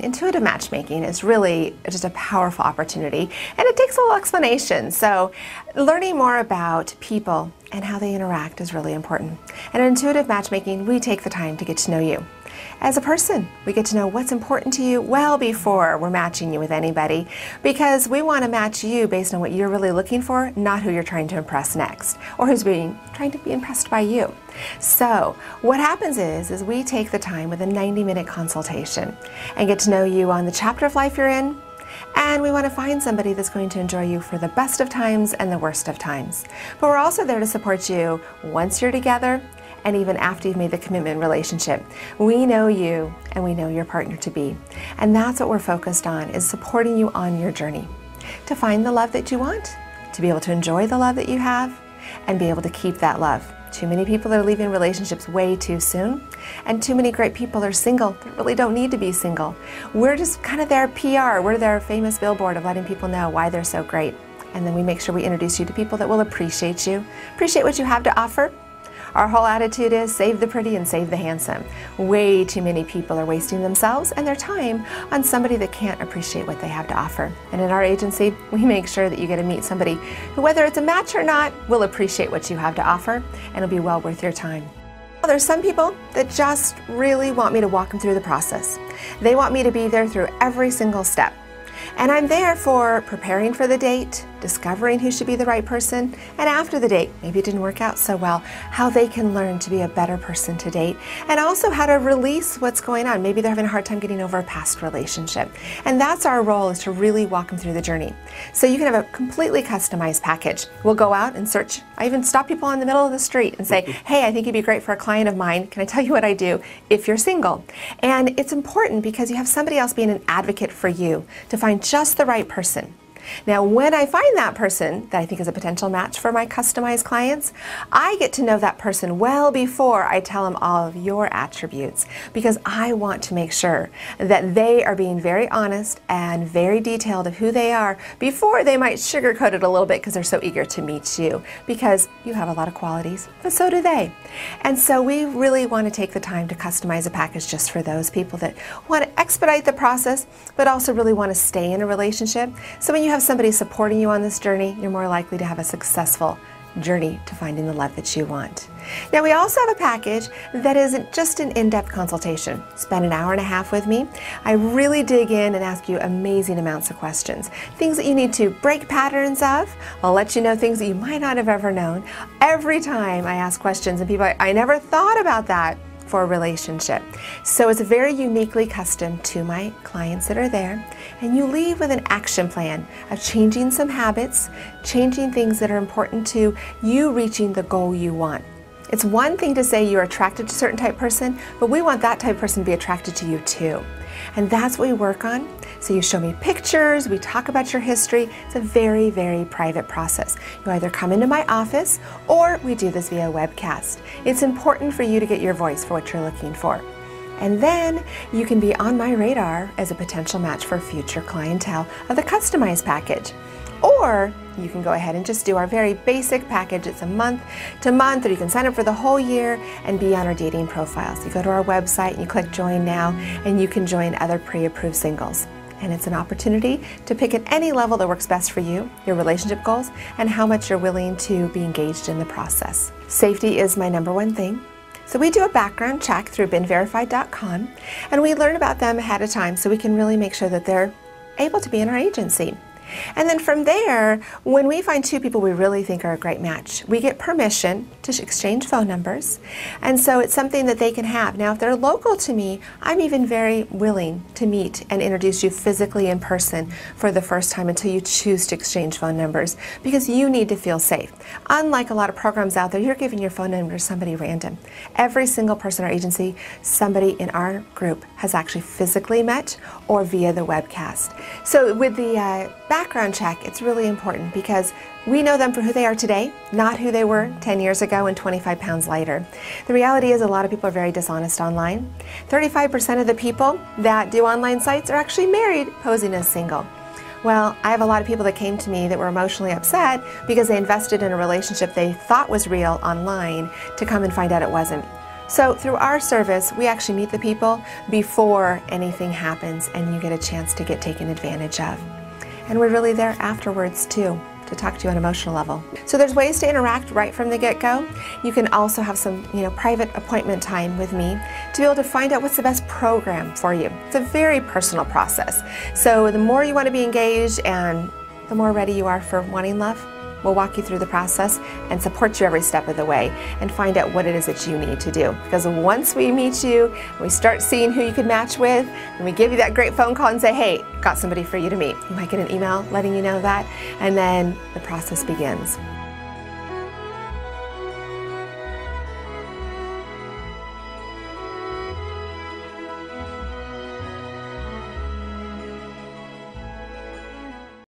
intuitive matchmaking is really just a powerful opportunity, and it takes a little explanation. So learning more about people and how they interact is really important. And in intuitive matchmaking, we take the time to get to know you as a person. We get to know what's important to you well before we're matching you with anybody, because we want to match you based on what you're really looking for, not who you're trying to impress next, or who's trying to be impressed by you. So what happens is we take the time with a 90-minute consultation and get to know you on the chapter of life you're in, and we want to find somebody that's going to enjoy you for the best of times and the worst of times. But we're also there to support you once you're together, and even after you've made the commitment relationship. We know you and we know your partner to be. And that's what we're focused on, is supporting you on your journey to find the love that you want, to be able to enjoy the love that you have, and be able to keep that love. Too many people are leaving relationships way too soon, and too many great people are single that really don't need to be single. We're just kind of their PR. We're their famous billboard of letting people know why they're so great. And then we make sure we introduce you to people that will appreciate you, appreciate what you have to offer. Our whole attitude is save the pretty and save the handsome. Way too many people are wasting themselves and their time on somebody that can't appreciate what they have to offer. And in our agency, we make sure that you get to meet somebody who, whether it's a match or not, will appreciate what you have to offer, and it'll be well worth your time. Well, there's some people that just really want me to walk them through the process. They want me to be there through every single step. And I'm there for preparing for the date, discovering who should be the right person, and after the date, maybe it didn't work out so well, how they can learn to be a better person to date, and also how to release what's going on. Maybe they're having a hard time getting over a past relationship. And that's our role, is to really walk them through the journey. So you can have a completely customized package. We'll go out and search. I even stop people in the middle of the street and say, hey, I think you'd be great for a client of mine. Can I tell you what I do if you're single? And it's important because you have somebody else being an advocate for you to find just the right person. Now, when I find that person that I think is a potential match for my customized clients, I get to know that person well before I tell them all of your attributes, because I want to make sure that they are being very honest and very detailed of who they are before they might sugarcoat it a little bit because they're so eager to meet you, because you have a lot of qualities, but so do they. And so we really want to take the time to customize a package just for those people that want to expedite the process, but also really want to stay in a relationship. So when you have somebody supporting you on this journey, you're more likely to have a successful journey to finding the love that you want. Now, we also have a package that isn't just an in-depth consultation. Spend an hour and a half with me. I really dig in and ask you amazing amounts of questions. Things that you need to break patterns of. I'll let you know things that you might not have ever known. Every time I ask questions, and people, I never thought about that for a relationship. So it's very uniquely custom to my clients that are there, and you leave with an action plan of changing some habits, changing things that are important to you reaching the goal you want. It's one thing to say you're attracted to a certain type of person, but we want that type of person to be attracted to you too. And that's what we work on. So you show me pictures, we talk about your history. It's a very, very private process. You either come into my office or we do this via webcast. It's important for you to get your voice for what you're looking for. And then you can be on my radar as a potential match for future clientele of the customized package. Or you can go ahead and just do our very basic package. It's a month to month, or you can sign up for the whole year and be on our dating profiles. You go to our website and you click join now, and you can join other pre-approved singles. And it's an opportunity to pick at any level that works best for you, your relationship goals, and how much you're willing to be engaged in the process. Safety is my #1 thing. So we do a background check through binverified.com, and we learn about them ahead of time so we can really make sure that they're able to be in our agency. And then from there, when we find two people we really think are a great match, we get permission to exchange phone numbers. And so it's something that they can have. Now, if they're local to me, I'm even very willing to meet and introduce you physically in person for the first time until you choose to exchange phone numbers, because you need to feel safe. Unlike a lot of programs out there, you're giving your phone number to somebody random. Every single person in our agency, somebody in our group has actually physically met or via the webcast. So with the background check, it's really important because we know them for who they are today, not who they were 10 years ago and 25 pounds lighter. The reality is a lot of people are very dishonest online. 35% of the people that do online sites are actually married, posing as single. Well, I have a lot of people that came to me that were emotionally upset because they invested in a relationship they thought was real online to come and find out it wasn't. So through our service, we actually meet the people before anything happens and you get a chance to get taken advantage of. And we're really there afterwards too, to talk to you on an emotional level. So there's ways to interact right from the get-go. You can also have some private appointment time with me to be able to find out what's the best program for you. It's a very personal process. So the more you want to be engaged and the more ready you are for wanting love, we'll walk you through the process and support you every step of the way and find out what it is that you need to do. Because once we meet you, we start seeing who you can match with, and we give you that great phone call and say, hey, got somebody for you to meet. You might get an email letting you know that, and then the process begins.